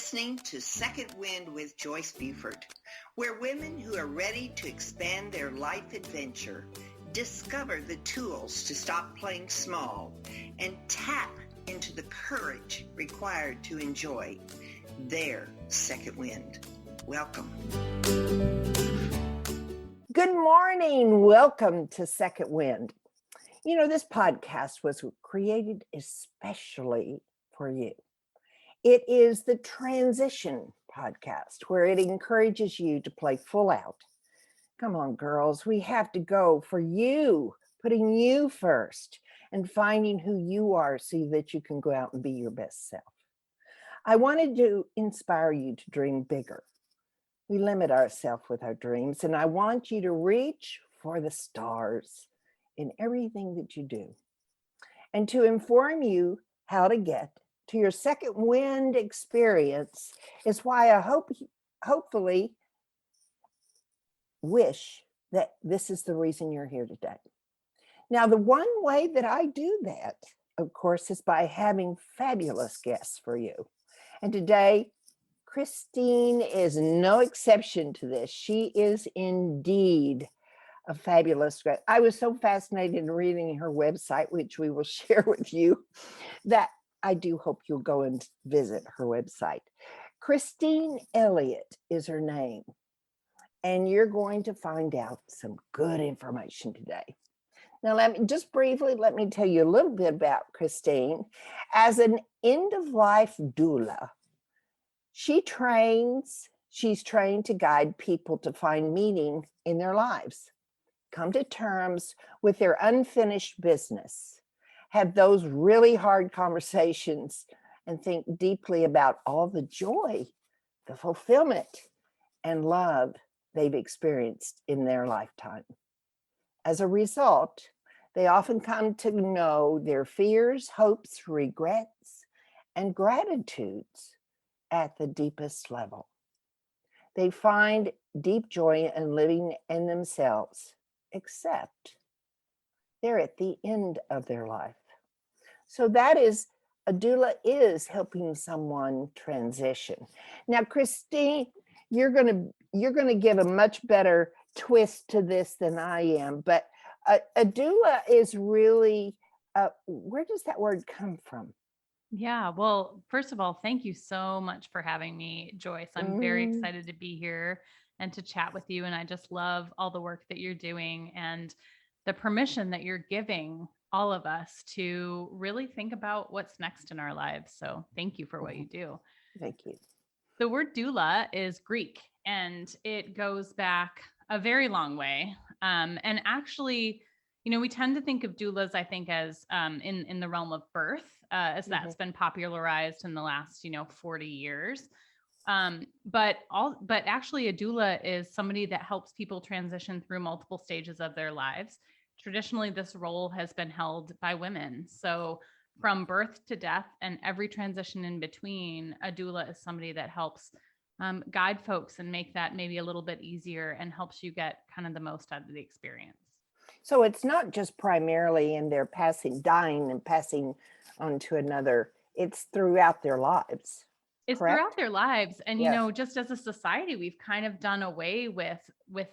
listening to Second Wind with Joyce Buford, where women who are ready to expand their life adventure discover the tools to stop playing small and tap into the courage required to enjoy their second wind. Welcome. Good morning. Welcome to Second Wind. You know, this podcast was created especially for you. It is the transition podcast where it encourages you to play full out. Come on, girls, we have to go for you, putting you first and finding who you are so that you can go out and be your best self. I wanted to inspire you to dream bigger. We limit ourselves with our dreams, and I want you to reach for the stars in everything that you do. And to inform you how to get to your second wind experience is why I hopefully wish that this is the reason you're here today. Now, the one way that I do that, of course, is by having fabulous guests for you. And today, Kristen is no exception to this. She is indeed a fabulous guest. I was so fascinated in reading her website, which we will share with you, that I do hope you'll go and visit her website. Kristen Elliott is her name, and you're going to find out some good information today. Now, let me tell you a little bit about Kristen. As an end-of-life doula, she's trained to guide people to find meaning in their lives, come to terms with their unfinished business, have those really hard conversations, and think deeply about all the joy, the fulfillment, and love they've experienced in their lifetime. As a result, they often come to know their fears, hopes, regrets, and gratitudes at the deepest level. They find deep joy in living in themselves, except they're at the end of their life. So that is, a doula is helping someone transition. Now, Kristen, you're gonna give a much better twist to this than I am, but a doula is really, where does that word come from? Yeah, well, first of all, thank you so much for having me, Joyce. I'm very excited to be here and to chat with you. And I just love all the work that you're doing and the permission that you're giving all of us to really think about what's next in our lives. So thank you for what you do. Thank you. The word doula is Greek, and it goes back a very long way. And actually, you know, we tend to think of doulas, I think, as in the realm of birth, as that's been popularized in the last, 40 years. But actually, a doula is somebody that helps people transition through multiple stages of their lives. Traditionally, this role has been held by women. So from birth to death and every transition in between, a doula is somebody that helps guide folks and make that maybe a little bit easier and helps you get kind of the most out of the experience. So it's not just primarily in their dying and passing on to another, it's throughout their lives. It's correct? Throughout their lives. And, Yes. Just as a society, we've kind of done away with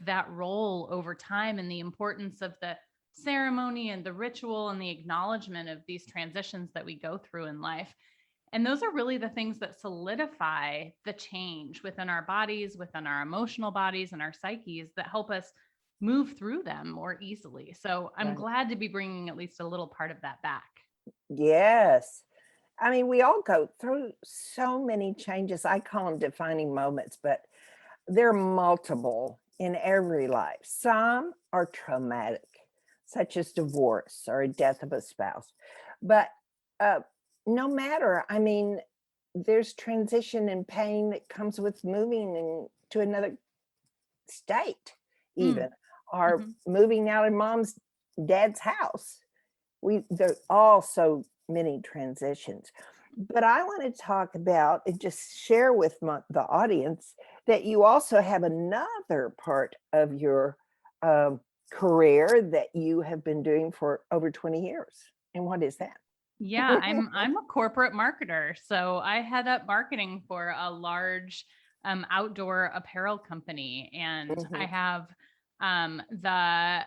that role over time and the importance of the ceremony and the ritual and the acknowledgement of these transitions that we go through in life. And those are really the things that solidify the change within our bodies, within our emotional bodies and our psyches that help us move through them more easily. So I'm Right. glad to be bringing at least a little part of that back. Yes. I mean, we all go through so many changes. I call them defining moments, but they're multiple in every life. Some are traumatic, such as divorce or a death of a spouse. But no matter, I mean, there's transition and pain that comes with moving to another state, even, or moving out of mom's dad's house. There's all so many transitions. But I want to talk about and just share with the audience that you also have another part of your career that you have been doing for over 20 years. And what is that? Yeah, I'm a corporate marketer. So I head up marketing for a large outdoor apparel company, and I Mhm. have the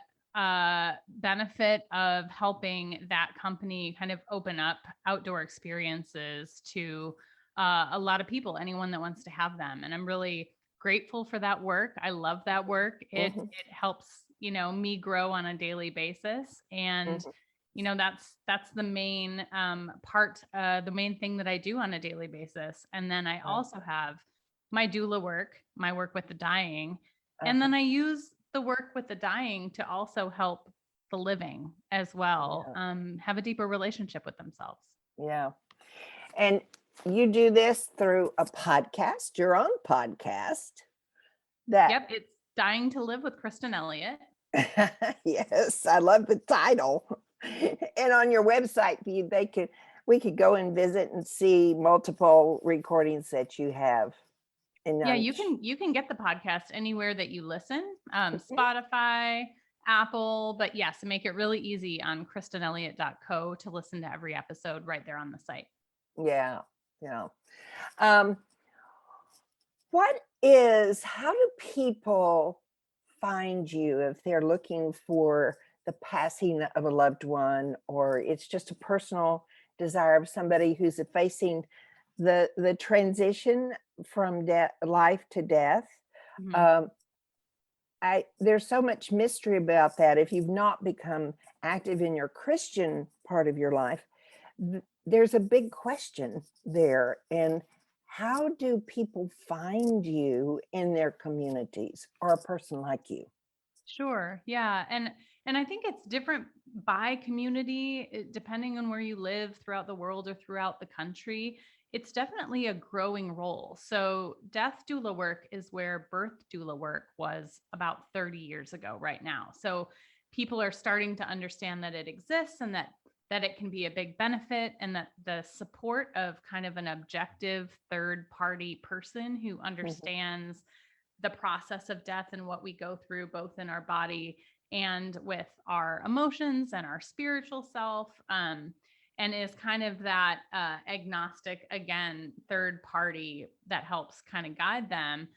benefit of helping that company kind of open up outdoor experiences to a lot of people, anyone that wants to have them. And I'm really grateful for that work. I love that work. Mhm. It helps, me grow on a daily basis. And Mhm. that's the main the main thing that I do on a daily basis. And then I Right. also have my doula work, my work with the dying, and Uh-huh. then I use the work with the dying to also help the living as well, Yeah. have a deeper relationship with themselves. Yeah. And you do this through a podcast, your own podcast that Yep, it's Dying to Live with Kristen Elliott. yes, I love the title. And on your website, we could go and visit and see multiple recordings that you have. And Yeah, you can get the podcast anywhere that you listen, Spotify, Apple, but yes, make it really easy on kristenelliott.co to listen to every episode right there on the site. yeah, yeah. Um, how do people find you if they're looking for the passing of a loved one, or it's just a personal desire of somebody who's facing the transition from life to death? Mhm. Um, there's so much mystery about that. If you've not become active in your Christian part of your life, there's a big question there. And how do people find you in their communities or a person like you? Sure. Yeah. And I think it's different by community, depending on where you live throughout the world or throughout the country. It's definitely a growing role. So death doula work is where birth doula work was about 30 years ago right now. So people are starting to understand that it exists, and that it can be a big benefit, and that the support of kind of an objective third party person who Mhm. understands the process of death and what we go through both in our body and with our emotions and our spiritual self, and is kind of that agnostic, again, third party that helps kind of guide them.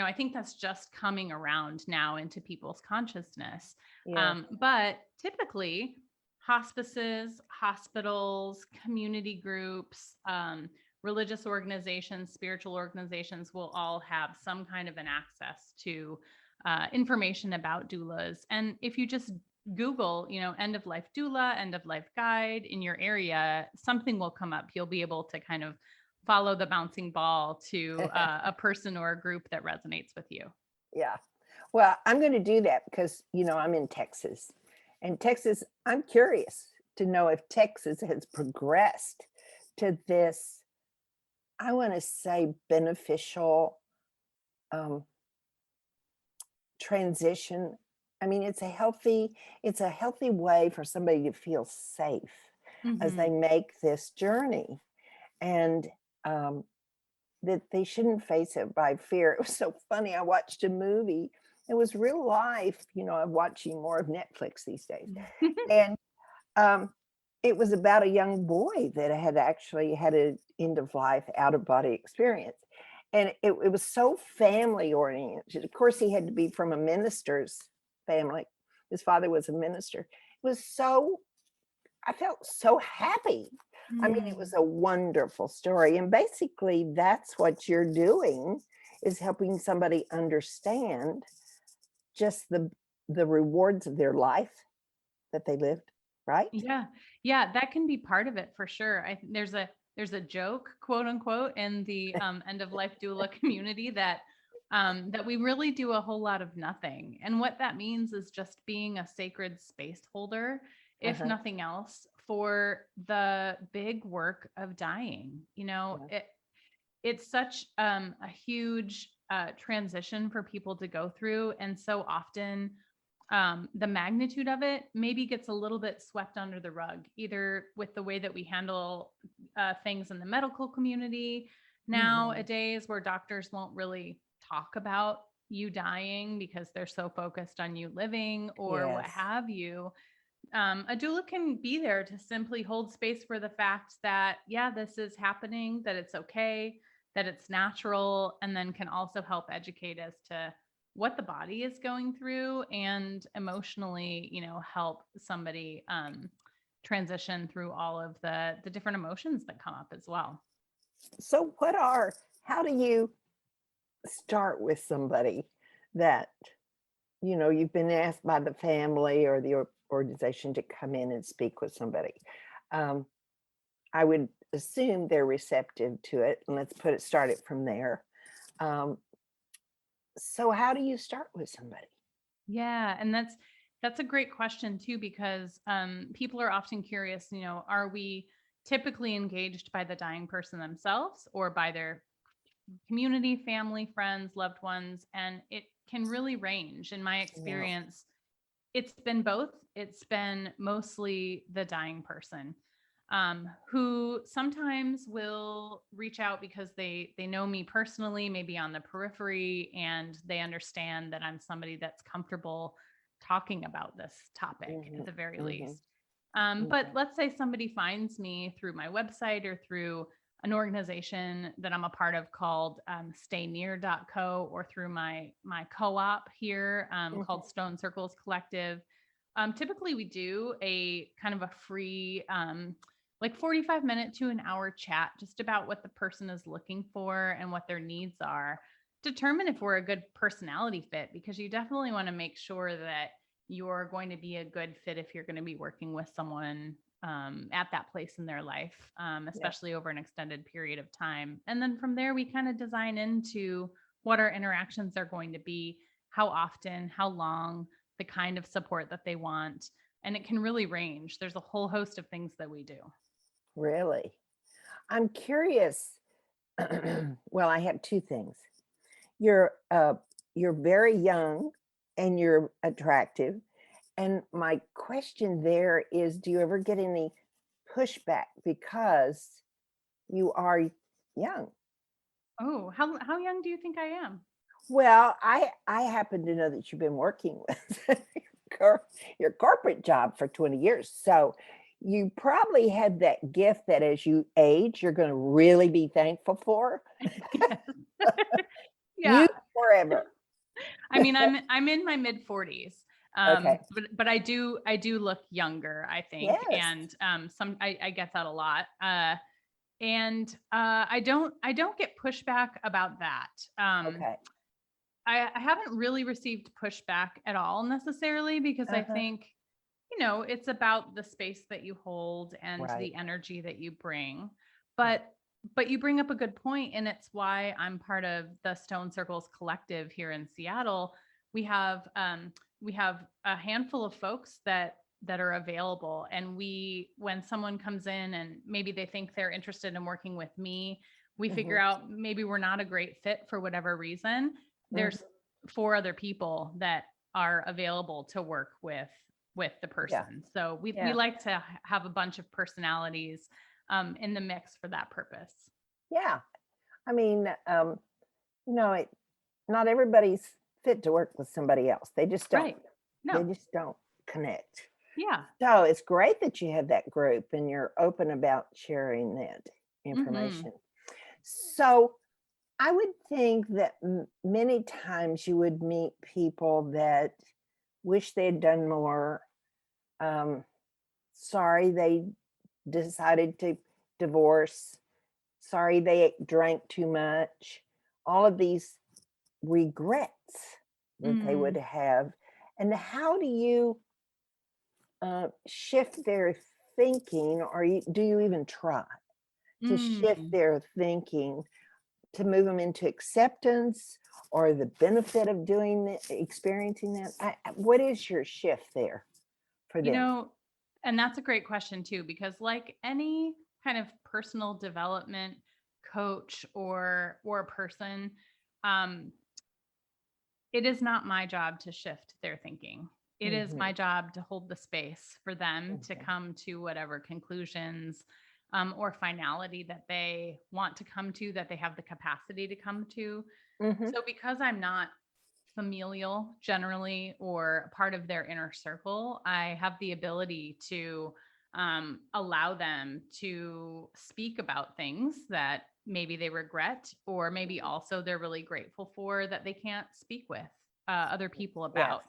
I think that's just coming around now into people's consciousness. Yeah. But typically hospices, hospitals, community groups, religious organizations, spiritual organizations will all have some kind of an access to information about doulas. And if you just Google, end of life doula, end of life guide in your area, something will come up. You'll be able to kind of follow the bouncing ball to a person or a group that resonates with you. Yeah. Well, I'm going to do that because, I'm in Texas. And Texas, I'm curious to know if Texas has progressed to this, I want to say, beneficial um, transition. I mean, it's a healthy way for somebody to feel safe as they Mm-hmm. make this journey, and um, that they shouldn't face it by fear. It was so funny. I watched a movie. It was real life. I'm watching more of Netflix these days, and um, it was about a young boy that had actually had an end of life out of body experience. And it was so family oriented. Of course, he had to be from a minister's family. His father was a minister. It was so, I felt so happy. I mean, it was Mm. a wonderful story. And basically, that's what you're doing, is helping somebody understand just the rewards of their life that they lived, right? Yeah. Yeah, that can be part of it for sure. There's a joke, quote unquote, in the end of life doula community that we really do a whole lot of nothing. And what that means is just being a sacred space holder, if Uh-huh. nothing else, for the big work of dying. Yeah. It's such a huge transition for people to go through, and so often the magnitude of it maybe gets a little bit swept under the rug, either with the way that we handle things in the medical community Mhm. nowadays, where doctors won't really talk about you dying because they're so focused on you living or what Yes. have you. a doula can be there to simply hold space for the fact that, yeah, this is happening, that it's okay, that it's natural, and then can also help educate as to what the body is going through and emotionally, help somebody transition through all of the different emotions that come up as well. So how do you start with somebody that, you've been asked by the family or the organization to come in and speak with somebody? I would assume they're receptive to it, and start it from there. So how do you start with somebody? Yeah, and that's a great question too, because people are often curious, are we typically engaged by the dying person themselves or by their community, family, friends, loved ones? And it can really range. In my experience, it's been both. It's been mostly the dying person, who sometimes will reach out because they know me personally, maybe on the periphery, and they understand that I'm somebody that's comfortable talking about this topic at the very least. But let's say somebody finds me through my website or through an organization that I'm a part of called staynear.co, or through my co-op here called Stone Circles Collective. Typically we do a kind of a free, like 45-minute to an hour chat just about what the person is looking for and what their needs are. Determine if we're a good personality fit, because you definitely want to make sure that you're going to be a good fit if you're going to be working with someone at that place in their life, especially over an extended period of time. And then from there, we kind of design into what our interactions are going to be, how often, how long, the kind of support that they want. And it can really range. There's a whole host of things that we do. Really? I'm curious. Well, I have two things. You're very young and you're attractive. And my question there is, do you ever get any pushback because you are young? Oh, how young do you think I am? Well, I happen to know that you've been working with your corporate job for 20 years. So you probably had that gift that as you age, you're going to really be thankful for. Yeah. You forever. I mean, I'm in my mid 40s. Okay. But I do look younger, I think. Yes. And I get that a lot. And I don't get pushback about that. Okay. I haven't really received pushback at all necessarily, because I think, it's about the space that you hold and the energy that you bring. But you bring up a good point, and it's why I'm part of the Stone Circles Collective here in Seattle. We have a handful of folks that are available, and when someone comes in and maybe they think they're interested in working with me, we figure out maybe we're not a great fit for whatever reason. There's 4 other people that are available to work with the person. So we like to have a bunch of personalities in the mix for that purpose. Yeah. I mean, not everybody's fit to work with somebody else. They just don't. Right. No. They just don't connect. Yeah. So it's great that you have that group and you're open about sharing that information. So I would think that many times you would meet people that wish they had done more. Sorry they decided to divorce. Sorry they drank too much. All of these regrets that they would have. And how do you shift their thinking, or do you even try to shift their thinking to move them into acceptance or the benefit of experiencing that? What is your shift there for them? And that's a great question too, because like any kind of personal development coach or person, it is not my job to shift their thinking. It is my job to hold the space for them to come to whatever conclusions or finality that they want to come to, that they have the capacity to come to. So because I'm not familial generally, or part of their inner circle, I have the ability to allow them to speak about things that maybe they regret, or maybe also they're really grateful for that they can't speak with other people Yes. about.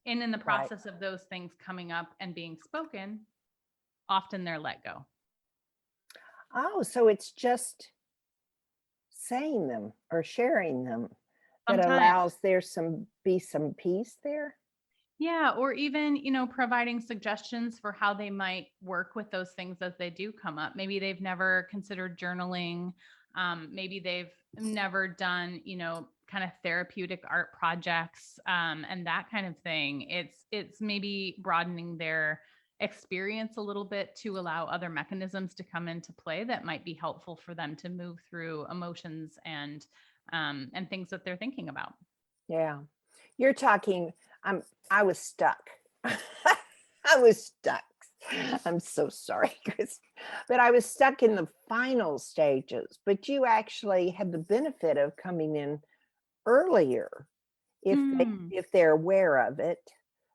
And in the Right. process of those things coming up and being spoken, often they're let go. Oh, so it's just saying them or sharing them that Sometimes. allows there be some peace there? Yeah, or even, providing suggestions for how they might work with those things as they do come up. Maybe they've never considered journaling. Maybe they've never done, kind of therapeutic art projects, and that kind of thing. It's maybe broadening their experience a little bit to allow other mechanisms to come into play that might be helpful for them to move through emotions and things that they're thinking about. Yeah. You're talking, I was stuck. I was stuck. I'm so sorry, Chris. But I was stuck in the final stages. But you actually had the benefit of coming in earlier Hmm. if they're aware of it,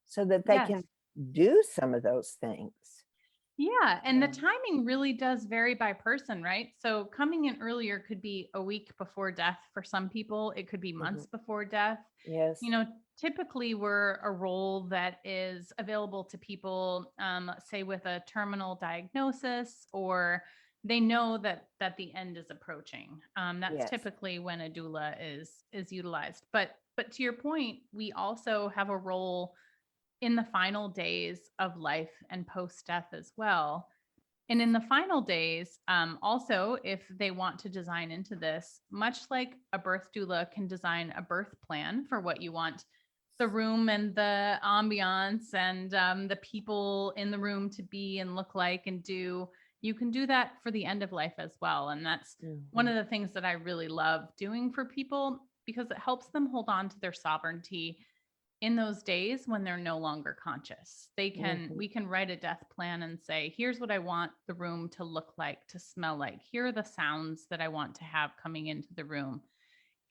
so that they Yes. can do some of those things. Yeah. And the Yeah. timing really does vary by person, right? So coming in earlier could be a week before death for some people, it could be months Mhm. before death. Yes. Typically we're a role that is available to people, say with a terminal diagnosis, or they know that the end is approaching. That's Yes. typically when a doula is utilized. But to your point, we also have a role in the final days of life and post death as well. And in the final days, also, if they want to design into this, much like a birth doula can design a birth plan for what you want the room and the ambiance and the people in the room to be and look like and do, you can do that for the end of life as well. And that's one Mhm. of the things that I really love doing for people, because it helps them hold on to their sovereignty in those days when they're no longer conscious. Mhm. We can write a death plan and say, here's what I want the room to look like, to smell like. Here are the sounds that I want to have coming into the room.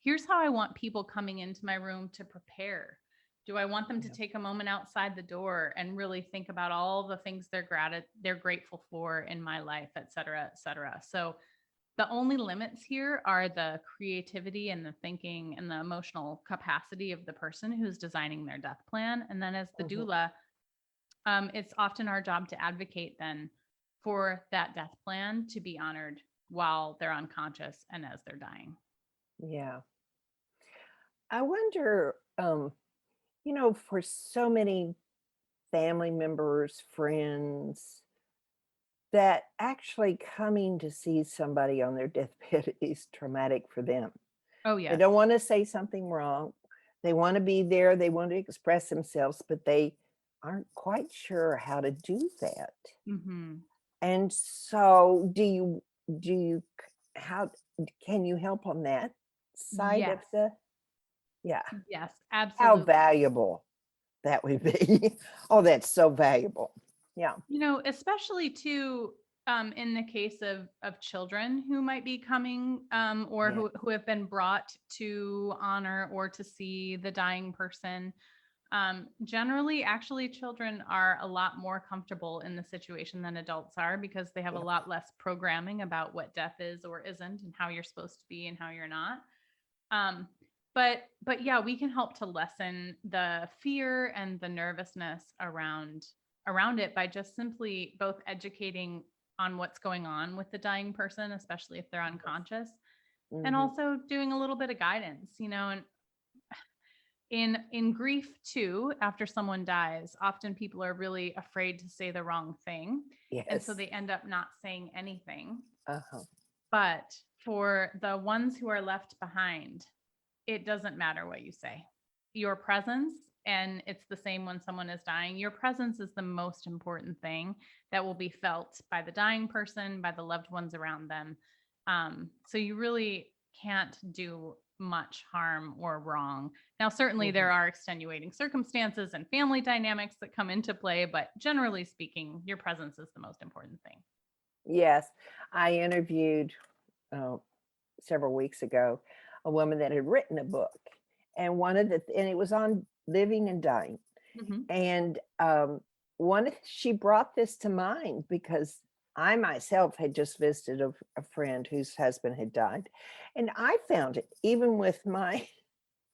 Here's how I want people coming into my room to prepare. Do I want them to Yeah. take a moment outside the door and really think about all the things they're grateful for in my life, et cetera, et cetera. So the only limits here are the creativity and the thinking and the emotional capacity of the person who's designing their death plan. And then as the Mhm. doula, it's often our job to advocate then for that death plan to be honored while they're unconscious and as they're dying. Yeah. I wonder, for so many family members, friends, that actually coming to see somebody on their deathbed is traumatic for them. Oh, They yes. don't want to say something wrong. They want to be there. They want to express themselves, but they aren't quite sure how to do that. Mm-hmm. And so, do you, how can you help on that side of Yes. yeah, Yes, how absolutely. valuable that would be. Oh, that's so valuable. Yeah. Especially too, in the case of children who might be coming, or Yeah. who have been brought to honor or to see the dying person. Generally, actually, children are a lot more comfortable in the situation than adults are, because they have a Yeah. lot less programming about what death is or isn't, and how you're supposed to be and how you're not. Um, but yeah, we can help to lessen the fear and the nervousness around it by just simply both educating on what's going on with the dying person, especially if they're unconscious, and Mhm. also doing a little bit of guidance, and in grief too, after someone dies, often people are really afraid to say the wrong thing, and so Yes. they end up not saying anything. Uh-huh. But for the ones who are left behind, it doesn't matter what you say. Your presence, and it's the same when someone is dying, your presence is the most important thing that will be felt by the dying person, by the loved ones around them. So you really can't do much harm or wrong. Now, certainly Mhm. there are extenuating circumstances and family dynamics that come into play, but generally speaking, your presence is the most important thing. Yes. I interviewed, uh, several weeks ago, a woman that had written a book, And and it was on living and dying. Mhm. And she brought this to mind because I myself had just visited a friend whose husband had died. And I found it, even with my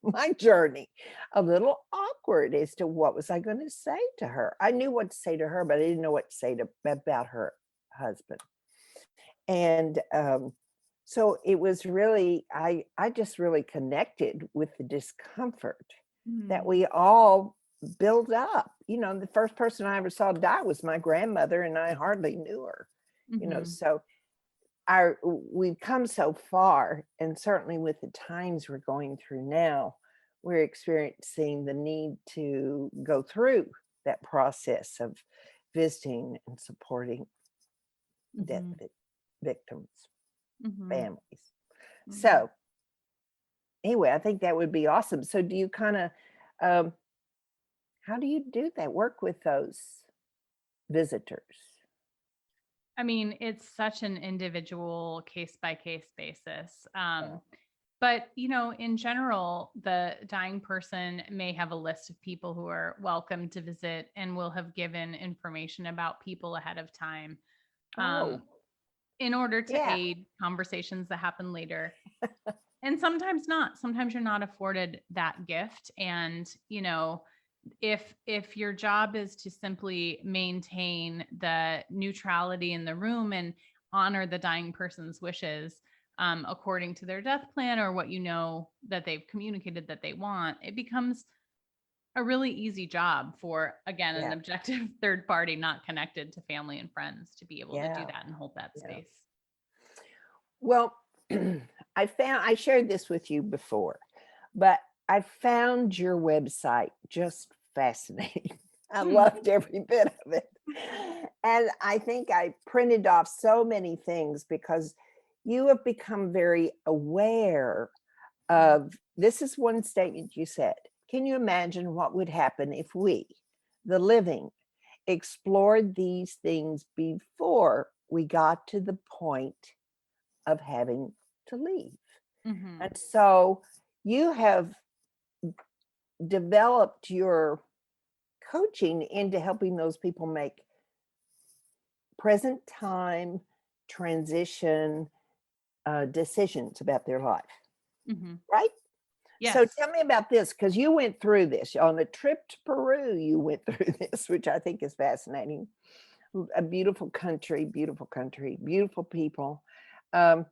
my journey, a little awkward as to what was I going to say to her. I knew what to say to her, but I didn't know what to say about her husband. And so it was really, I just really connected with the discomfort that Mm. we all build up. The first person I ever saw die was my grandmother, and I hardly knew her. Mhm. So we've come so far, and certainly with the times we're going through now, we're experiencing the need to go through that process of visiting and supporting death Mhm. victims, Mhm. families. Mhm. So anyway, I think that would be awesome. So do you kind of, um, how do you do that? Work with those visitors? I mean, it's such an individual case by case basis. Yeah. But, in general, the dying person may have a list of people who are welcome to visit and will have given information about people ahead of time, Oh, um, in order to yeah. aid conversations that happen later. And sometimes not. Sometimes you're not afforded that gift. And, if your job is to simply maintain the neutrality in the room and honor the dying person's wishes, according to their death plan or what that they've communicated that they want, it becomes a really easy job for, again, an Yeah. objective third party not connected to family and friends to be able to do Yeah. that and hold that Yeah. space. Well, I shared this with you before, but I found your website just fascinating. I Hmm. loved every bit of it. And I think I printed off so many things because you have become very aware of this. Is one statement you said. Can you imagine what would happen if we, the living, explored these things before we got to the point of having to leave? Hmm. And so you have developed your coaching into helping those people make present time transition decisions about their life, Hmm. right? So Yes. tell me about this, because you went through this on a trip to Peru. You went through this, which I think is fascinating. A beautiful country, beautiful people. Um,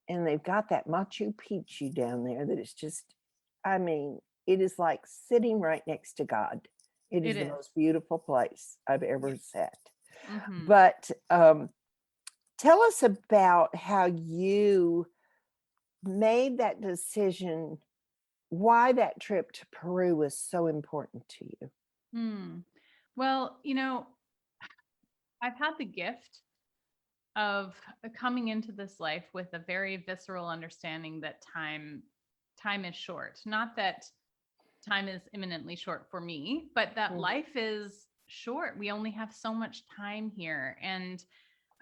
and they've got that Machu Picchu down there that is just, I mean, it is like sitting right next to God. It It is the is. most beautiful place I've Yeah. ever sat. Hmm. But tell us about how you made that decision, why that trip to Peru was so important to you. Hmm. Well, I've had the gift of coming into this life with a very visceral understanding that time is short. Not that time is imminently short for me, but that Mhm. life is short. We only have so much time here. And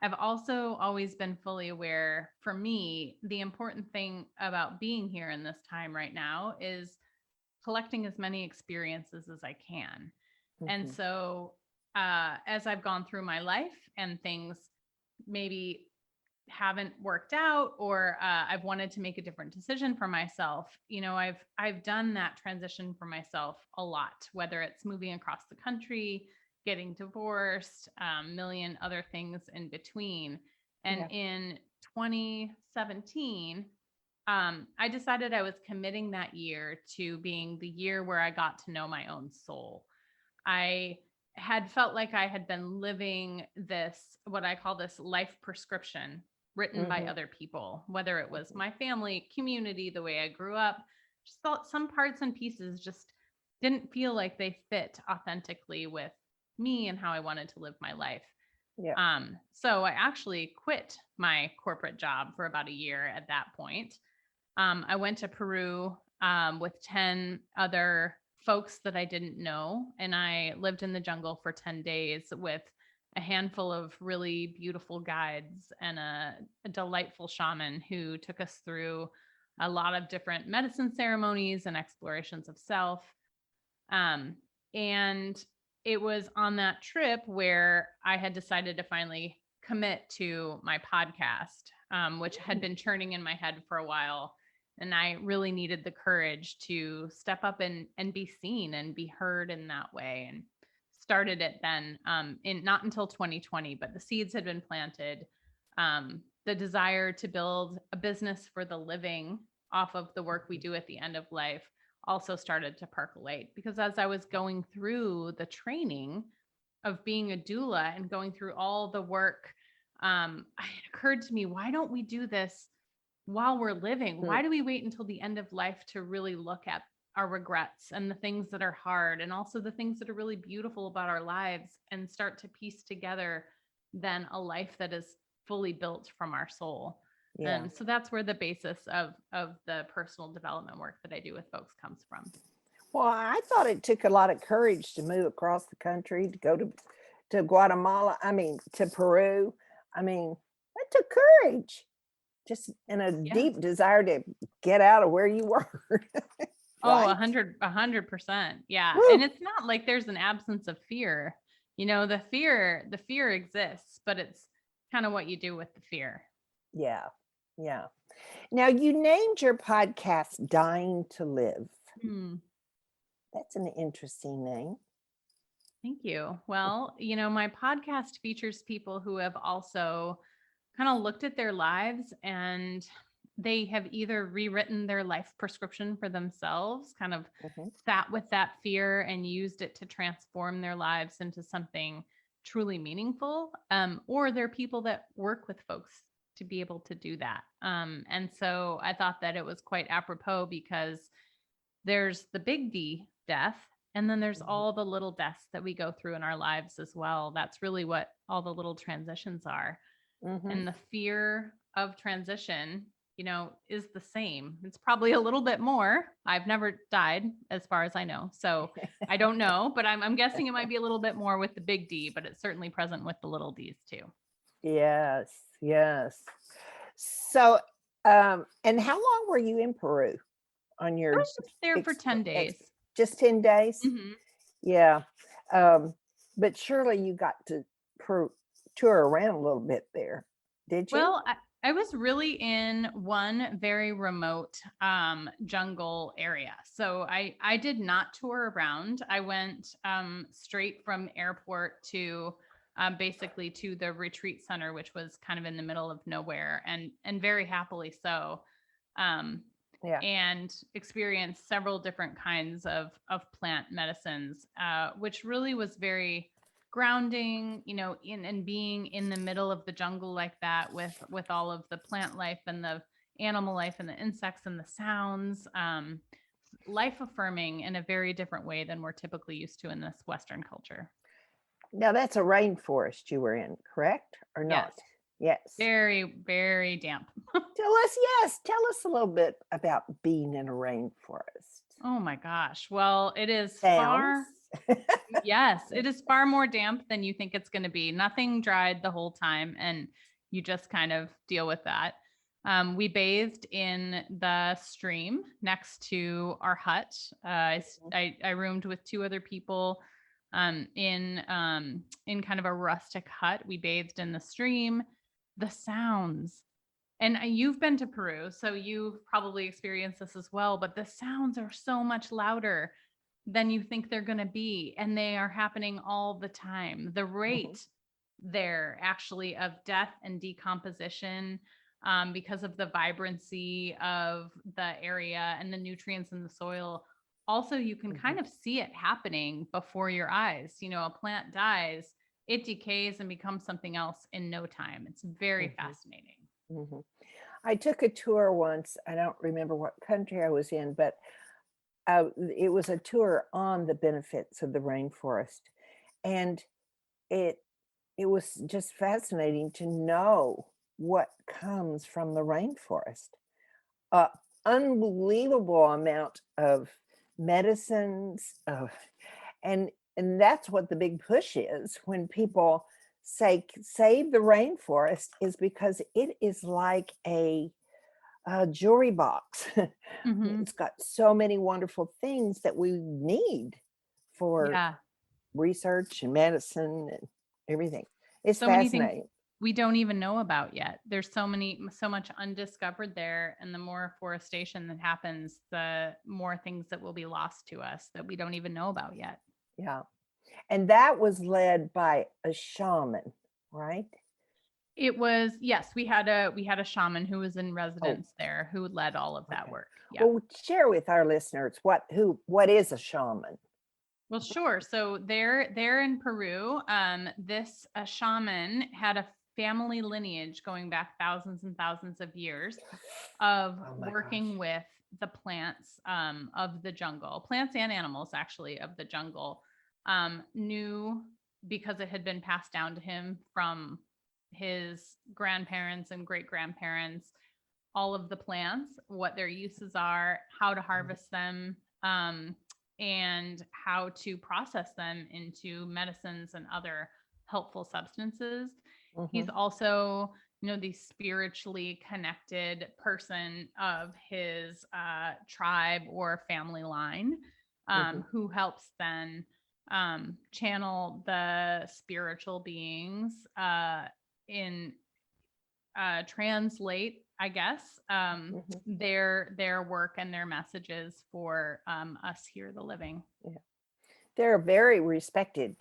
I've also always been fully aware, for me, the important thing about being here in this time right now is collecting as many experiences as I can. And Mhm. so, as I've gone through my life and things maybe haven't worked out, or I've wanted to make a different decision for myself, I've done that transition for myself a lot, whether it's moving across the country, getting divorced, million other things in between. And Yeah. in 2017, I decided I was committing that year to being the year where I got to know my own soul. I had felt like I had been living this, what I call this life prescription written by Mhm. other people, whether it was Mhm. my family, community, the way I grew up. Just felt some parts and pieces just didn't feel like they fit authentically with me and how I wanted to live my life. Yeah. So I actually quit my corporate job for about a year at that point. I went to Peru with 10 other folks that I didn't know. And I lived in the jungle for 10 days with a handful of really beautiful guides and a delightful shaman who took us through a lot of different medicine ceremonies and explorations of self. And it was on that trip where I had decided to finally commit to my podcast, which had been churning in my head for a while. And I really needed the courage to step up and be seen and be heard in that way. And started it then, in not until 2020, but the seeds had been planted. The desire to build a business for the living off of the work we do at the end of life also started to percolate, because as I was going through the training of being a doula and going through all the work, it occurred to me, why don't we do this while we're living? Why do we wait until the end of life to really look at our regrets and the things that are hard, and also the things that are really beautiful about our lives, and start to piece together then a life that is fully built from our soul? Yeah. And so that's where the basis of the personal development work that I do with folks comes from. Well, I thought it took a lot of courage to move across the country, to go to Guatemala, to Peru. That took courage, just in a deep desire to get out of where you were. Oh, Right? 100%. Yeah. Woo. And it's not like there's an absence of fear. The fear exists, but it's kind of what you do with the fear. Yeah. Yeah. Now, you named your podcast Dying to Live. That's an interesting name. Thank you. Well, my podcast features people who have also kind of looked at their lives, and they have either rewritten their life prescription for themselves, kind of sat with that fear and used it to transform their lives into something truly meaningful. Or they're people that work with folks to be able to do that. And so I thought that it was quite apropos, because there's the big D, death, and then there's all the little deaths that we go through in our lives as well. That's really what all the little transitions are. And the fear of transition, is the same. It's probably a little bit more. I've never died as far as I know, so I don't know, but I'm guessing it might be a little bit more with the big D, but it's certainly present with the little D's too. Yes. So, and how long were you in Peru on your? I was just there for 10 days. Just 10 days? Yeah. But surely you got to tour around a little bit there, did you? Well, I was really in one very remote jungle area. So I did not tour around. I went straight from airport to basically to the retreat center, which was kind of in the middle of nowhere, and very happily so. And experienced several different kinds of plant medicines, which really was very grounding, in being in the middle of the jungle like that, with all of the plant life and the animal life and the insects and the sounds, life affirming in a very different way than we're typically used to in this Western culture. Now, that's a rainforest you were in, correct? Or not? Yes. Very, very damp. Tell us a little bit about being in a rainforest. Oh my gosh. Well, it is Sounds. Yes, it is far more damp than you think it's going to be. Nothing dried the whole time, and you just kind of deal with that. We bathed in the stream next to our hut. I roomed with two other people in kind of a rustic hut. We bathed in the stream. The sounds, and you've been to Peru, so you've probably experienced this as well, but the sounds are so much louder than you think they're going to be, and they are happening all the time. The rate there actually of death and decomposition, because of the vibrancy of the area and the nutrients in the soil. Also, you can kind of see it happening before your eyes. A plant dies, it decays and becomes something else in no time. It's very fascinating. I took a tour once. I don't remember what country I was in, but it was a tour on the benefits of the rainforest. And it was just fascinating to know what comes from the rainforest. Unbelievable amount of medicines, and that's what the big push is when people say save the rainforest, is because it is like a jewelry box. Mhm. It's got so many wonderful things that we need for Yeah. research and medicine and everything. It's So many things fascinating. we don't even know about yet. There's so much undiscovered there, and the more forestation that happens, the more things that will be lost to us that we don't even know about yet. Yeah. And that was led by a shaman, right? It was, yes, we had a shaman who was in Oh, residence there who led all of that okay. work. Yeah. Well, share with our listeners what is a shaman? Well, sure. So there in Peru, this a shaman had a family lineage going back thousands and thousands of years of Oh my gosh. working with the plants of the jungle, plants and animals actually of the jungle. Knew because it had been passed down to him from his grandparents and great grandparents, all of the plants, what their uses are, how to harvest them, and how to process them into medicines and other helpful substances. He's Mm-hmm. also, the spiritually connected person of his tribe or family line, Mm-hmm. who helps then channel the spiritual beings in translate, I guess, Mm-hmm. their work and their messages for us here, the living. Yeah. They're a very respected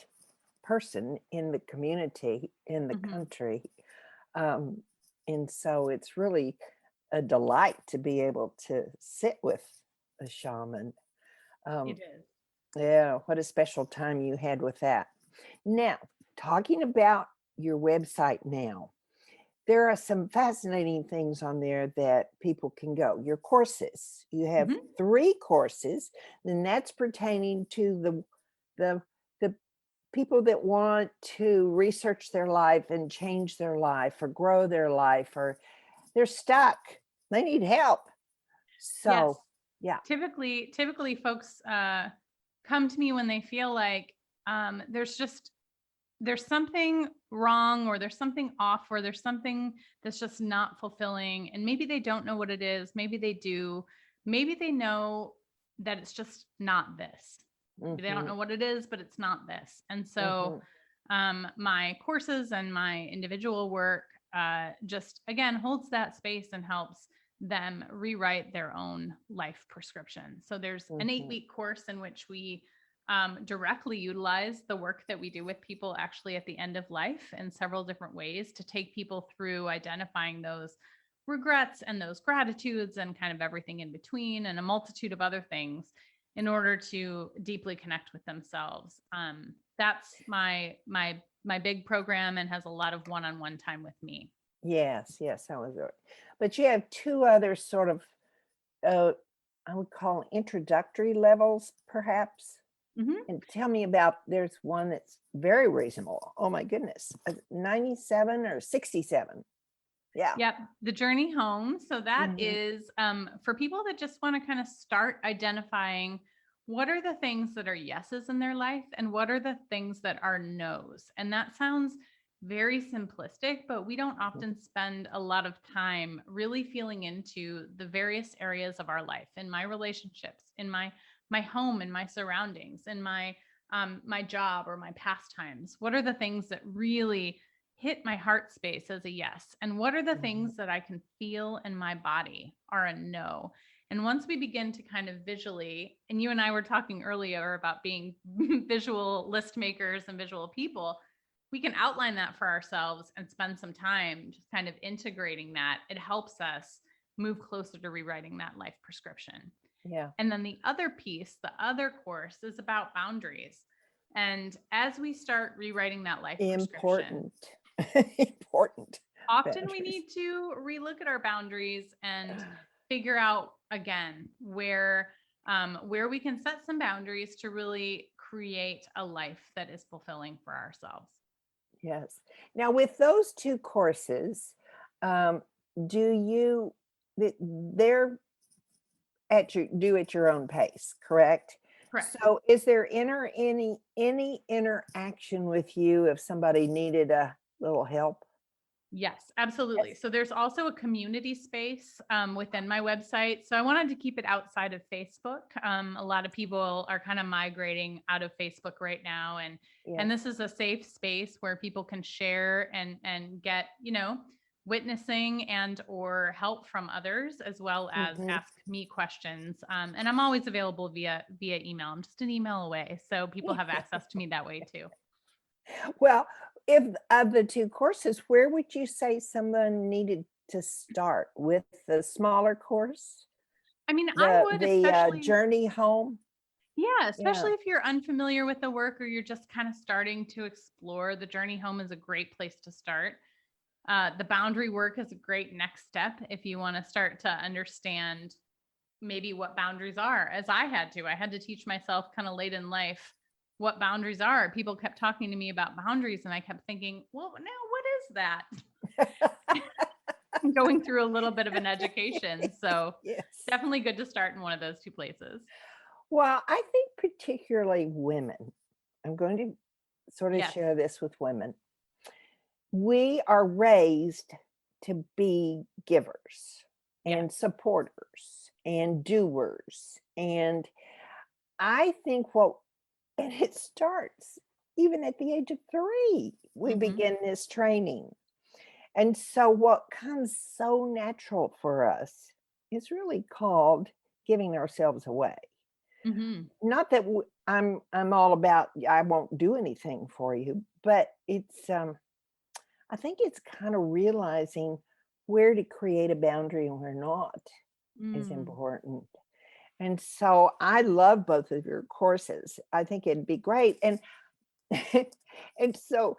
person in the community, in the Mhm. country. Um, and so it's really a delight to be able to sit with a shaman. It Um, is. yeah, what a special time you had with that. Now, talking about your website now, there are some fascinating things on there that people can go. Your courses, you have Mhm. 3 courses, and that's pertaining to the the people that want to research their life and change their life or grow their life, or they're stuck. They need help. Yes. So, yeah. Typically, folks come to me when they feel like there's something wrong, or there's something off, or there's something that's just not fulfilling, and maybe they don't know what it is. Maybe they do. Maybe they know that it's just not this. Maybe they don't Mhm. know what it is, but it's not this. And so Mhm. my courses and my individual work just again holds that space and helps them rewrite their own life prescription. So there's an Mhm. 8-week course in which we directly utilize the work that we do with people actually at the end of life in several different ways to take people through identifying those regrets and those gratitudes and kind of everything in between and a multitude of other things in order to deeply connect with themselves. That's my big program and has a lot of one-on-one time with me. Yes, yes, I was right. But you have 2 other sort of, uh, I would call introductory levels, perhaps? Mhm. And tell me about there's one that's very reasonable. Oh my goodness, 97 or 67. Yeah. Yep, the journey home. So that Mhm. is for people that just want to kind of start identifying what are the things that are yeses in their life and what are the things that are nos. And that sounds very simplistic, but we don't often spend a lot of time really feeling into the various areas of our life, in my relationships, in my home, in my surroundings, in my job or my pastimes. What are the things that really hit my heart space as a yes? And what are the Mhm. things that I can feel in my body are a no? And once we begin to kind of visually, and you and I were talking earlier about being visual list makers and visual people, we can outline that for ourselves and spend some time just kind of integrating that. It helps us move closer to rewriting that life prescription. Yeah. And then the other piece, the other course is about boundaries. And as we start rewriting that life prescription, Important. Important often we boundaries. need to relook at our boundaries and figure out again where we can set some boundaries to really create a life that is fulfilling for ourselves. Yes. Now with those 2 courses, um, do you they're at your own pace, correct? Correct. So is there any interaction with you if somebody needed a little help? Yes, absolutely. So there's also a community space within my website. So I wanted to keep it outside of Facebook. A lot of people are kind of migrating out of Facebook right now, and Yes. this is a safe space where people can share and get, witnessing and or help from others, as well as Mhm. ask me questions. And I'm always available via email. I'm just an email away, so people have access to me that way too. Well, if of the 2 courses, where would you say someone needed to start? With the smaller course? I mean, I The would the, uh, especially. journey home? Yeah, Yeah. especially if you're unfamiliar with the work or you're just kind of starting to explore, the journey home is a great place to start. The boundary work is a great next step if you want to start to understand maybe what boundaries are, as I had to. I had to teach myself kind of late in life what boundaries are. People kept talking to me about boundaries, and I kept thinking, well, now what is that? Going through a little bit of an education. So Yes. definitely good to start in one of those two places. Well, I think particularly women, I'm going to sort of Yes. share this with women. We are raised to be givers Yeah. and supporters and doers. And I think what, and it starts even at the age of 3, we Mm-hmm. begin this training. And so what comes so natural for us is really called giving ourselves away. Mm-hmm. Not that I'm all about I won't do anything for you, but it's I think it's kind of realizing where to create a boundary and where not is Mm. important. And so I love both of your courses. I think it'd be great. And and so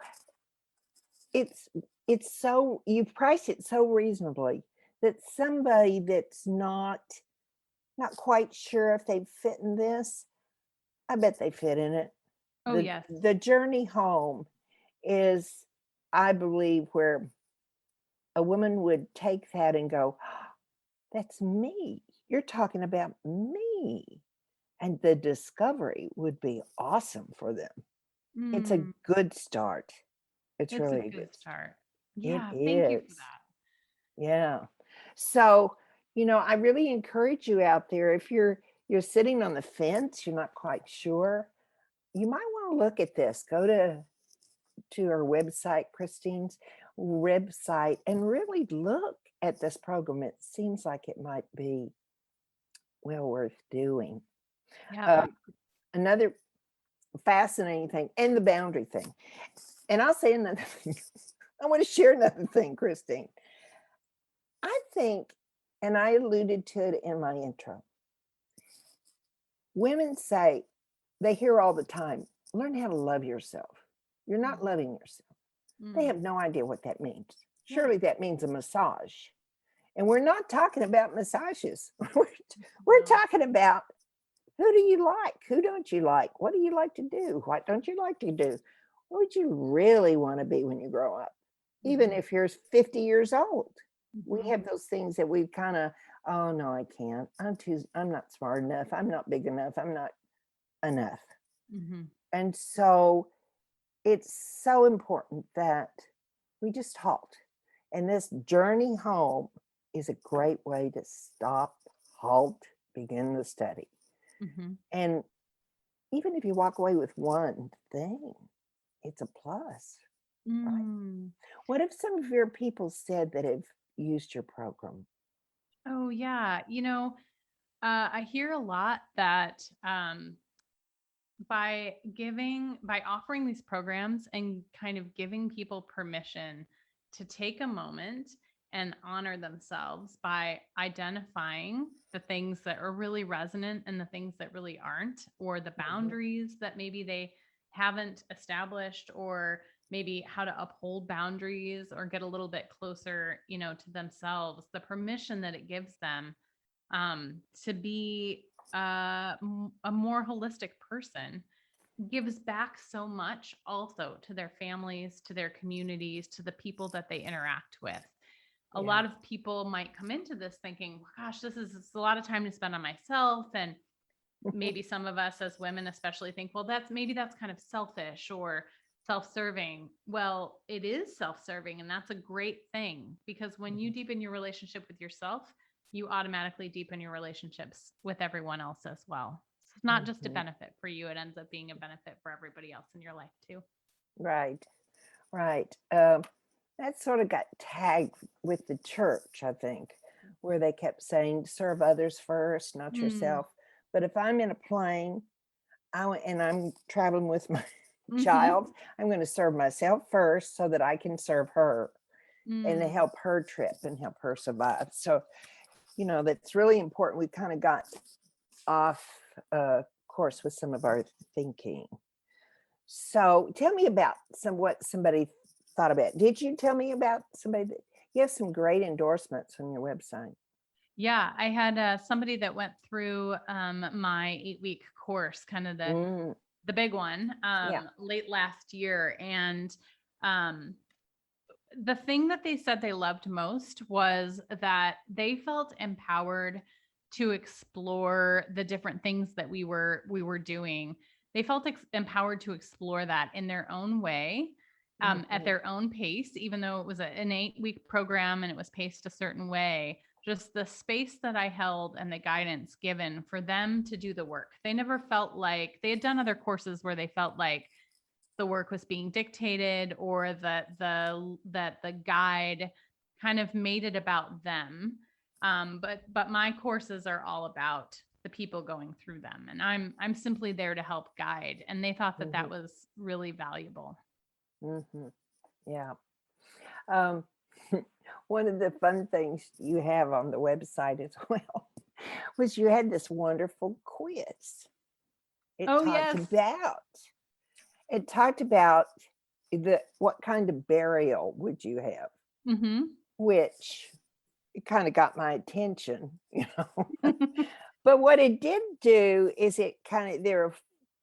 it's it's so you price it so reasonably that somebody that's not quite sure if they fit in this, I bet they fit in it. Oh, yes. The journey home is, I believe, where a woman would take that and go, that's me. You're talking about me. And the discovery would be awesome for them. It's a Mm, good start. It's it's a really a good good start. start. It Yeah, thank you for is. that. Yeah. So, I really encourage you out there if you're sitting on the fence, you're not quite sure, you might want to look at this. Go to our website, Christine's website, and really look at this program. It seems like it might be well worth doing. Yeah. Uh, Another fascinating thing, and the boundary thing. And I'll say another thing. I want to share another thing, Christine. I think, and I alluded to it in my intro, women say, they hear all the time, learn how to love yourself. You're not Mhm. loving yourself. They Mm, have no idea what that means. yeah. Surely that means a massage. And we're not talking about massages. We're No. talking about who do you like? Who don't you like? What do you like to do? What don't you like to do? What would you really want to be when you grow up? Even Mhm. if you're 50 years old, we Mhm. have those things that we kind of, oh no, I can't. I'm not smart enough. I'm not big enough. I'm not enough. Mhm. And so it's so important that we just halt. And this journey home is a great way to stop, halt, begin the study. Mhm. And even if you walk away with one thing, it's a plus, right? Mm. What if some of your people said that have used your program? Oh, yeah. I hear a lot that by offering these programs and kind of giving people permission to take a moment and honor themselves by identifying the things that are really resonant and the things that really aren't, or the Mhm. boundaries that maybe they haven't established, or maybe how to uphold boundaries or get a little bit closer, to themselves, the permission that it gives them to be a more holistic person gives back so much also to their families, to their communities, to the people that they interact with. A Yeah. lot of people might come into this thinking, well, gosh, it's a lot of time to spend on myself. And maybe some of us as women especially think, well, that's kind of selfish, or Self-serving. Well, it is self-serving, and that's a great thing, because when you deepen your relationship with yourself, you automatically deepen your relationships with everyone else as well. So it's not just a benefit for you, it ends up being a benefit for everybody else in your life too. Right, right. That sort of got tagged with the church, I think, where they kept saying serve others first, not yourself. But if I'm in a plane, and I'm traveling with my child, I'm going to serve myself first so that I can serve her and help her trip and help her survive. So, that's really important. We kind of got off course with some of our thinking. So tell me about what somebody thought about. Did you tell me about somebody that you have some great endorsements on your website? Yeah, I had somebody that went through my 8-week course, kind of the big one, late last year. And the thing that they said they loved most was that they felt empowered to explore the different things that we were doing. They felt empowered to explore that in their own way, at their own pace, even though it was an 8-week program and it was paced a certain way. Just the space that I held and the guidance given for them to do the work. They never felt like they had done other courses where they felt like the work was being dictated, or that the guide kind of made it about them. But my courses are all about the people going through them, and I'm simply there to help guide. And they thought that that was really valuable. Yeah. One of the fun things you have on the website as well was you had this wonderful quiz. It talked about what kind of burial would you have, which it kind of got my attention, But what it did do is there are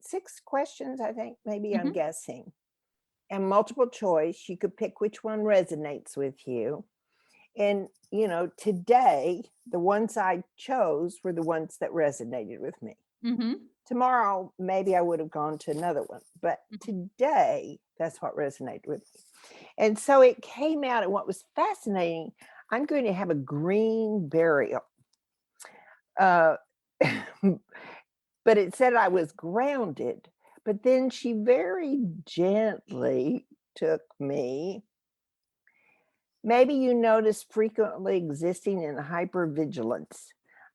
6 questions, I think, maybe I'm guessing, and multiple choice. You could pick which one resonates with you. And, today, the ones I chose were the ones that resonated with me. Tomorrow, maybe I would have gone to another one, but today, that's what resonated with me. And so it came out, and what was fascinating, I'm going to have a green burial. But it said I was grounded, but then she very gently took me. Maybe you notice frequently existing in hypervigilance,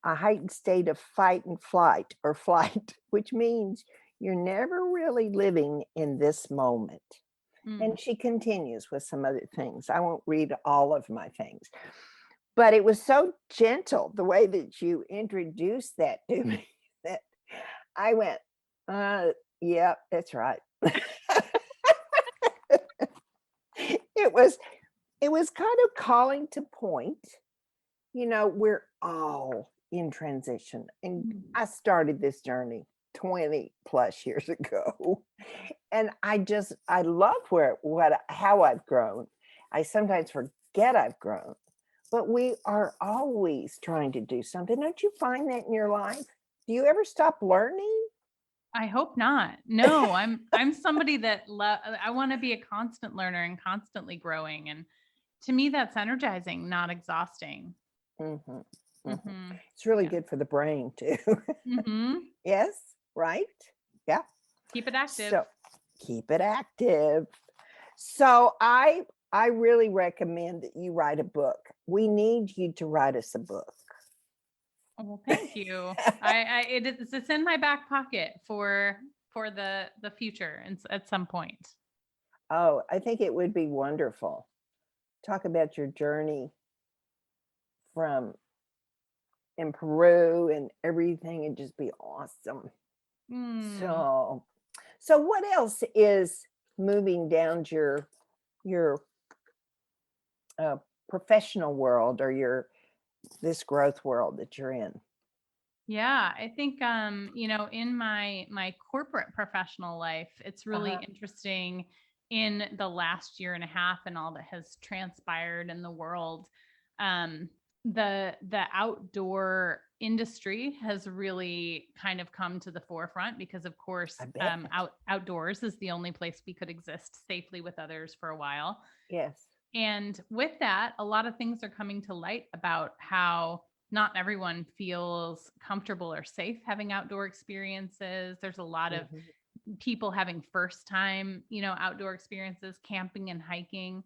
a heightened state of fight and flight, which means you're never really living in this moment. And she continues with some other things. I won't read all of my things, but it was so gentle the way that you introduced that to me that I went, yeah, that's right. It was kind of calling to point. We're all in transition. And I started this journey 20 plus years ago. And I love how I've grown. I sometimes forget I've grown, but we are always trying to do something. Don't you find that in your life? Do you ever stop learning? I hope not. No, I'm somebody that I want to be a constant learner and constantly growing. And to me, that's energizing, not exhausting. It's really good for the brain too. Yes, right? Yeah. Keep it active. So keep it active. So I really recommend that you write a book. We need you to write us a book. Oh, well, thank you. It's in my back pocket for the future and at some point. Oh, I think it would be wonderful. Talk about your journey from in Peru and everything, and just be awesome. So what else is moving down your professional world, or this growth world that you're in? Yeah, I think in my corporate professional life, it's really interesting in the last year and a half and all that has transpired in the world. The outdoor industry has really kind of come to the forefront because, of course, I bet. outdoors is the only place we could exist safely with others for a while. Yes. And with that, a lot of things are coming to light about how not everyone feels comfortable or safe having outdoor experiences. There's a lot of people having first time, outdoor experiences, camping and hiking.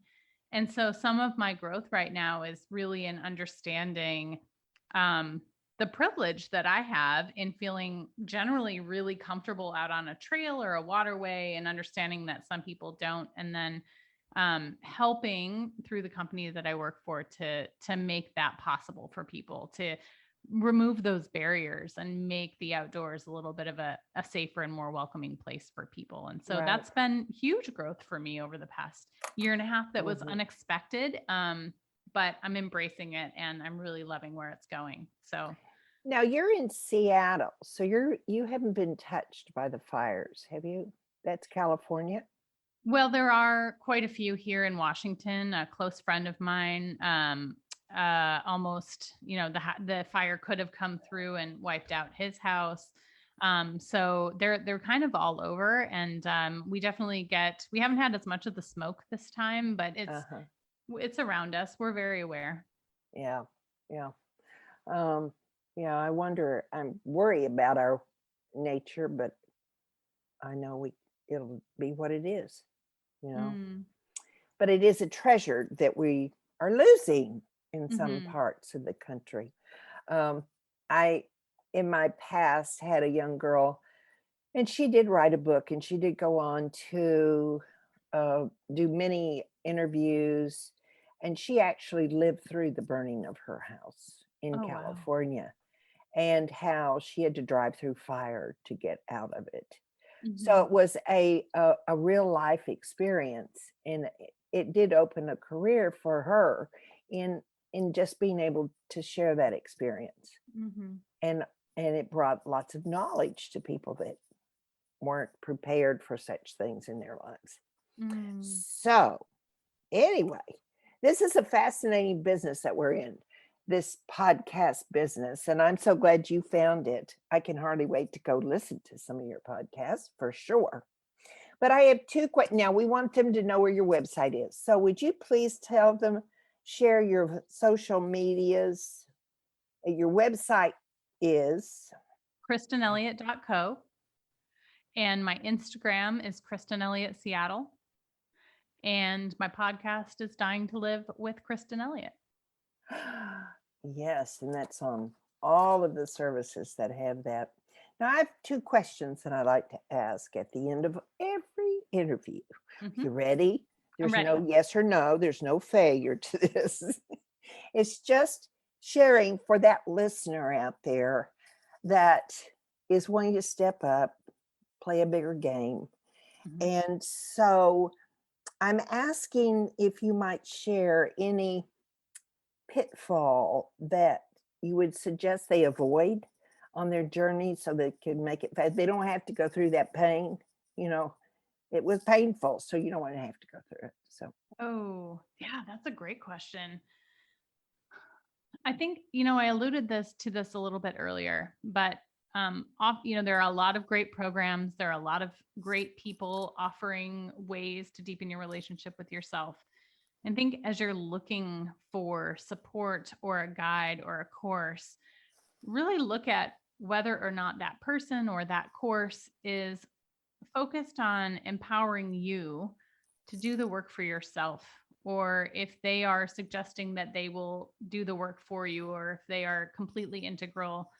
And so some of my growth right now is really in understanding the privilege that I have in feeling generally really comfortable out on a trail or a waterway, and understanding that some people don't. And then helping through the company that I work for to make that possible for people, to remove those barriers and make the outdoors a little bit of a safer and more welcoming place for people. And so that's been huge growth for me over the past year and a half. That was unexpected. But I'm embracing it and I'm really loving where it's going. So now you're in Seattle, so you haven't been touched by the fires, have you? That's California. Well, there are quite a few here in Washington. A close friend of mine, almost, the fire could have come through and wiped out his house. So they're kind of all over, and we haven't had as much of the smoke this time, but it's around us. We're very aware. Yeah, yeah, I wonder. I'm worried about our nature, but I know it'll be what it is. But it is a treasure that we are losing in some parts of the country. I, in my past, had a young girl, and she did write a book, and she did go on to do many interviews, and she actually lived through the burning of her house in California, and how she had to drive through fire to get out of it. So it was a real life experience, and it did open a career for her in just being able to share that experience. And it brought lots of knowledge to people that weren't prepared for such things in their lives. So anyway, this is a fascinating business that we're in, this podcast business, and I'm so glad you found it. I can hardly wait to go listen to some of your podcasts for sure. But I have two questions. Now, we want them to know where your website is. So would you please share your social medias? Your website is KristenElliott.co, and my Instagram is Kristen Elliott Seattle, and my podcast is Dying to Live with Kristen Elliott. Yes, and that's on all of the services that have that. Now, I have two questions that I like to ask at the end of every interview. You ready? There's no yes or no. There's no failure to this. It's just sharing for that listener out there that is wanting to step up, play a bigger game. And so I'm asking if you might share any pitfall that you would suggest they avoid on their journey so they can make it fast. They don't have to go through that pain. It was painful, so you don't want to have to go through it. So that's a great question. I think I alluded to this a little bit earlier, but there are a lot of great programs. There are a lot of great people offering ways to deepen your relationship with yourself. I think as you're looking for support or a guide or a course, really look at whether or not that person or that course is focused on empowering you to do the work for yourself, or if they are suggesting that they will do the work for you, or if they are completely integral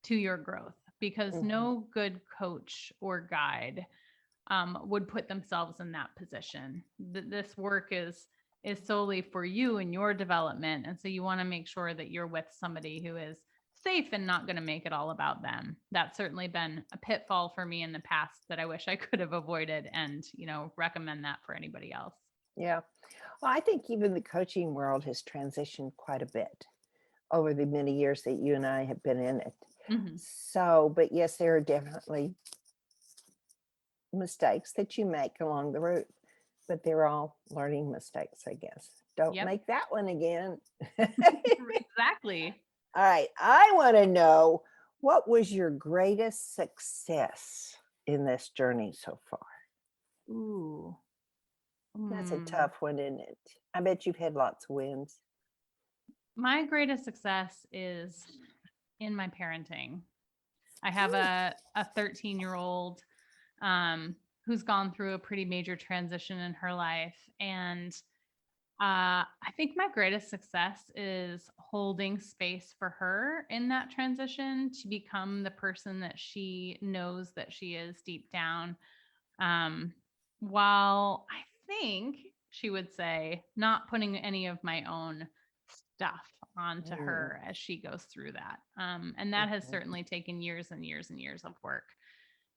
to your growth, because no good coach or guide would put themselves in that position. This work is solely for you and your development. And so you want to make sure that you're with somebody who is safe and not going to make it all about them. That's certainly been a pitfall for me in the past that I wish I could have avoided, and, recommend that for anybody else. Yeah. Well, I think even the coaching world has transitioned quite a bit over the many years that you and I have been in it. So, but yes, there are definitely mistakes that you make along the route, but they're all learning mistakes, I guess. Don't make that one again. Exactly. All right. I want to know, what was your greatest success in this journey so far? Ooh. That's a Hmm. tough one, isn't it? I bet you've had lots of wins. My greatest success is in my parenting. I have a 13-year-old who's gone through a pretty major transition in her life. And I think my greatest success is holding space for her in that transition to become the person that she knows that she is deep down. While I think she would say not putting any of my own stuff onto Mm, her as she goes through that. And that has mhm, certainly taken years and years and years of work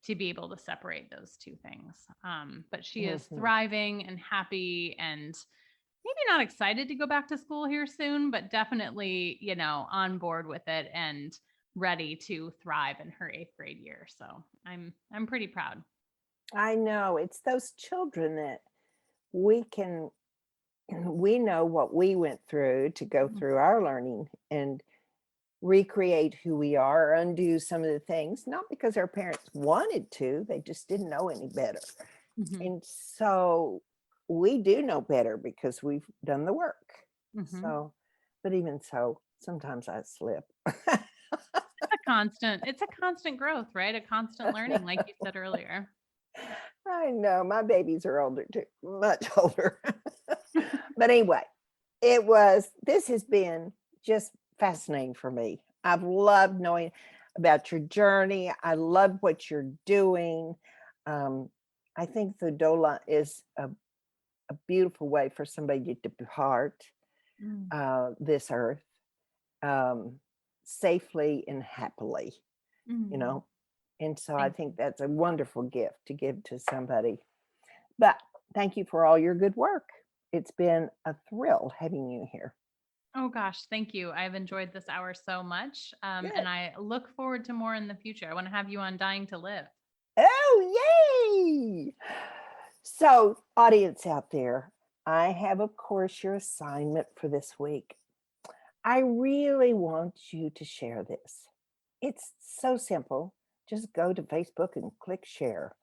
to be able to separate those two things. But she is mhm. thriving and happy and maybe not excited to go back to school here soon, but definitely, on board with it and ready to thrive in her 8th grade year. So I'm pretty proud. I know it's those children that we can, we know what we went through to go through our learning and recreate who we are or undo some of the things, not because our parents wanted to, they just didn't know any better. Mm-hmm. And so we do know better because we've done the work. Mm-hmm. So, but even so, sometimes I slip. It's a constant growth, right? A constant learning, like you said earlier. I know my babies are older too, much older. But anyway, this has been just fascinating for me. I've loved knowing about your journey. I love what you're doing. Um, I think the Doula is a beautiful way for somebody to depart Mm. this earth um, safely and happily, you Mm. know? And so I Thank think you. that's a wonderful gift to give to somebody. But thank you for all your good work. It's been a thrill having you here. Oh gosh, thank you. I've enjoyed this hour so much. Good. And I look forward to more in the future. I want to have you on Dying to Live. Oh, yay! So, audience out there, I have, of course, your assignment for this week. I really want you to share this. It's so simple. Just go to Facebook and click share.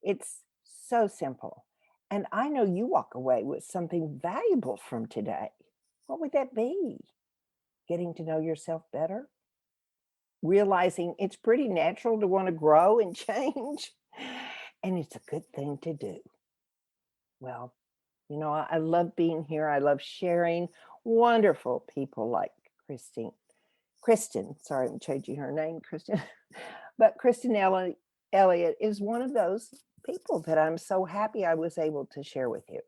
It's so simple. And I know you walk away with something valuable from today. What would that be? Getting to know yourself better? Realizing it's pretty natural to want to grow and change. And it's a good thing to do. Well, I love being here. I love sharing wonderful people like Christine. Kristen, sorry, I'm changing her name, Kristen. But Kristen Elliott is one of those people that I'm so happy I was able to share with you.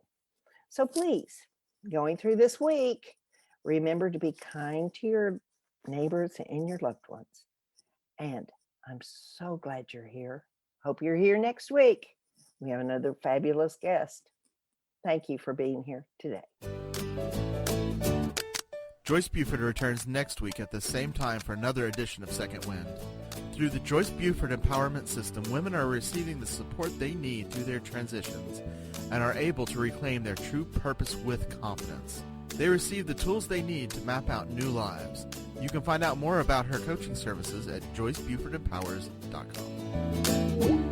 So please, going through this week, remember to be kind to your neighbors and your loved ones. And I'm so glad you're here. Hope you're here next week. We have another fabulous guest. Thank you for being here today. Joyce Buford returns next week at the same time for another edition of Second Wind. Through the Joyce Buford Empowerment System, women are receiving the support they need through their transitions and are able to reclaim their true purpose with confidence. They receive the tools they need to map out new lives. You can find out more about her coaching services at joycebufordempowers.com.